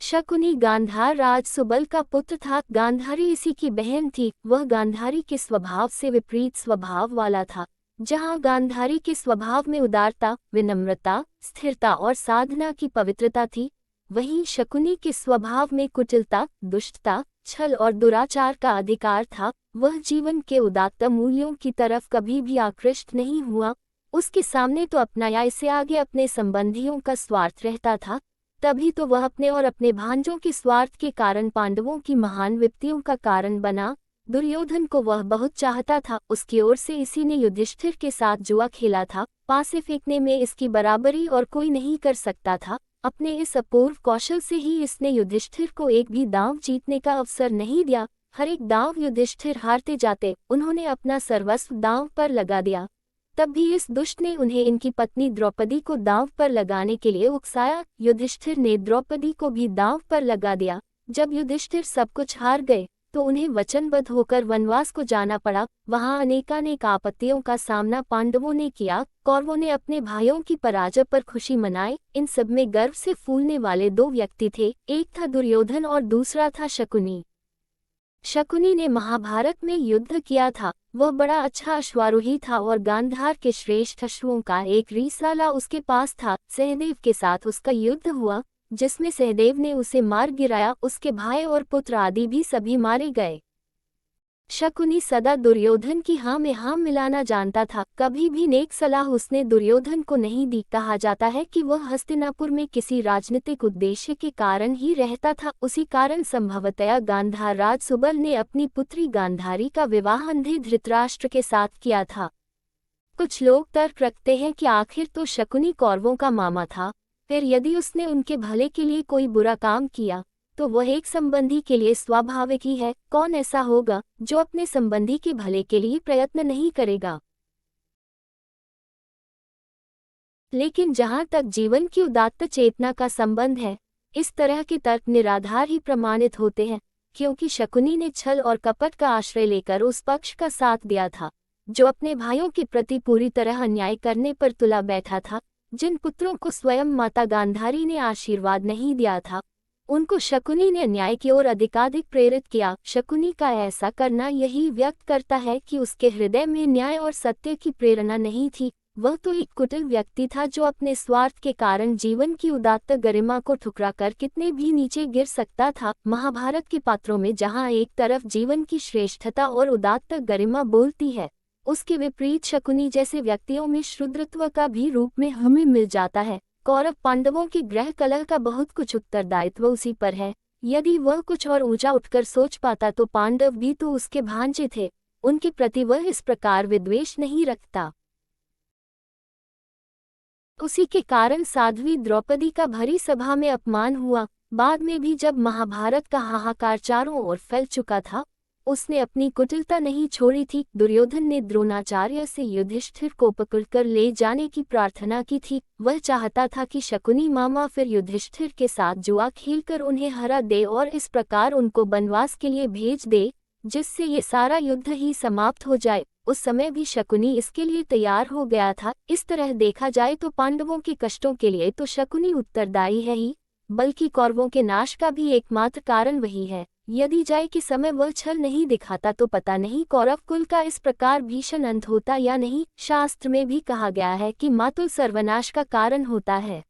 शकुनी गांधार राज सुबल का पुत्र था। गांधारी इसी की बहन थी। वह गांधारी के स्वभाव से विपरीत स्वभाव वाला था। जहाँ गांधारी के स्वभाव में उदारता, विनम्रता, स्थिरता और साधना की पवित्रता थी, वहीं शकुनी के स्वभाव में कुटिलता, दुष्टता, छल और दुराचार का अधिकार था। वह जीवन के उदात्त मूल्यों की तरफ कभी भी आकृष्ट नहीं हुआ। उसके सामने तो अपना या इससे आगे अपने संबंधियों का स्वार्थ रहता था। तभी तो वह अपने और अपने भांजों के स्वार्थ के कारण पांडवों की महान विपत्तियों का कारण बना। दुर्योधन को वह बहुत चाहता था। उसकी ओर से इसी ने युधिष्ठिर के साथ जुआ खेला था। पासे फेंकने में इसकी बराबरी और कोई नहीं कर सकता था। अपने इस अपूर्व कौशल से ही इसने युधिष्ठिर को एक भी दांव जीतने का अवसर नहीं दिया। हर एक दांव युधिष्ठिर हारते जाते। उन्होंने अपना सर्वस्व दांव पर लगा दिया। तब भी इस दुष्ट ने उन्हें इनकी पत्नी द्रौपदी को दांव पर लगाने के लिए उकसाया। युधिष्ठिर ने द्रौपदी को भी दांव पर लगा दिया। जब युधिष्ठिर सब कुछ हार गए तो उन्हें वचनबद्ध होकर वनवास को जाना पड़ा। वहां अनेकानेक आपत्तियों का सामना पांडवों ने किया। कौरवों ने अपने भाइयों की पराजय पर खुशी मनाई। इन सब में गर्व से फूलने वाले दो व्यक्ति थे। एक था दुर्योधन और दूसरा था शकुनी। शकुनी ने महाभारत में युद्ध किया था। वह बड़ा अच्छा अश्वारोही था और गांधार के श्रेष्ठ अश्वों का एक रिसाला उसके पास था। सहदेव के साथ उसका युद्ध हुआ, जिसमें सहदेव ने उसे मार गिराया। उसके भाई और पुत्र आदि भी सभी मारे गए। शकुनी सदा दुर्योधन की हाँ में हाँ मिलाना जानता था। कभी भी नेक सलाह उसने दुर्योधन को नहीं दी। कहा जाता है कि वह हस्तिनापुर में किसी राजनीतिक उद्देश्य के कारण ही रहता था। उसी कारण संभवतया गांधार राज सुबल ने अपनी पुत्री गांधारी का विवाह अंधे धृतराष्ट्र के साथ किया था। कुछ लोग तर्क रखते हैं कि आखिर तो शकुनी कौरवों का मामा था। फिर यदि उसने उनके भले के लिए कोई बुरा काम किया तो वह एक संबंधी के लिए स्वाभाविक ही है। कौन ऐसा होगा जो अपने संबंधी के भले के लिए प्रयत्न नहीं करेगा। लेकिन जहां तक जीवन की उदात्त चेतना का संबंध है, इस तरह के तर्क निराधार ही प्रमाणित होते हैं, क्योंकि शकुनी ने छल और कपट का आश्रय लेकर उस पक्ष का साथ दिया था जो अपने भाइयों के प्रति पूरी तरह अन्याय करने पर तुला बैठा था। जिन पुत्रों को स्वयं माता गांधारी ने आशीर्वाद नहीं दिया था, उनको शकुनी ने अन्याय की ओर अधिकाधिक प्रेरित किया। शकुनी का ऐसा करना यही व्यक्त करता है कि उसके हृदय में न्याय और सत्य की प्रेरणा नहीं थी। वह तो एक कुटिल व्यक्ति था जो अपने स्वार्थ के कारण जीवन की उदात्त गरिमा को ठुकराकर कितने भी नीचे गिर सकता था। महाभारत के पात्रों में जहाँ एक तरफ जीवन की श्रेष्ठता और उदात्त गरिमा बोलती है, उसके विपरीत शकुनी जैसे व्यक्तियों में शूद्रत्व का भी रूप में हमें मिल जाता है। कौरव पांडवों के ग्रह कलह का बहुत कुछ उत्तरदायित्व उसी पर है। यदि वह कुछ और ऊंचा उठकर सोच पाता तो पांडव भी तो उसके भांजे थे। उनके प्रति वह इस प्रकार विद्वेष नहीं रखता। उसी के कारण साध्वी द्रौपदी का भरी सभा में अपमान हुआ। बाद में भी जब महाभारत का हाहाकार चारों ओर फैल चुका था, उसने अपनी कुटिलता नहीं छोड़ी थी। दुर्योधन ने द्रोणाचार्य से युधिष्ठिर को पकड़कर ले जाने की प्रार्थना की थी। वह चाहता था कि शकुनी मामा फिर युधिष्ठिर के साथ जुआ खेलकर उन्हें हरा दे और इस प्रकार उनको वनवास के लिए भेज दे, जिससे ये सारा युद्ध ही समाप्त हो जाए। उस समय भी शकुनी इसके लिए तैयार हो गया था। इस तरह देखा जाए तो पांडवों के कष्टों के लिए तो शकुनी उत्तरदायी है ही, बल्कि कौरवों के नाश का भी एकमात्र कारण वही है। यदि जाए कि समय वह छल नहीं दिखाता तो पता नहीं कौरव कुल का इस प्रकार भीषण अंत होता या नहीं। शास्त्र में भी कहा गया है कि मातुल सर्वनाश का कारण होता है।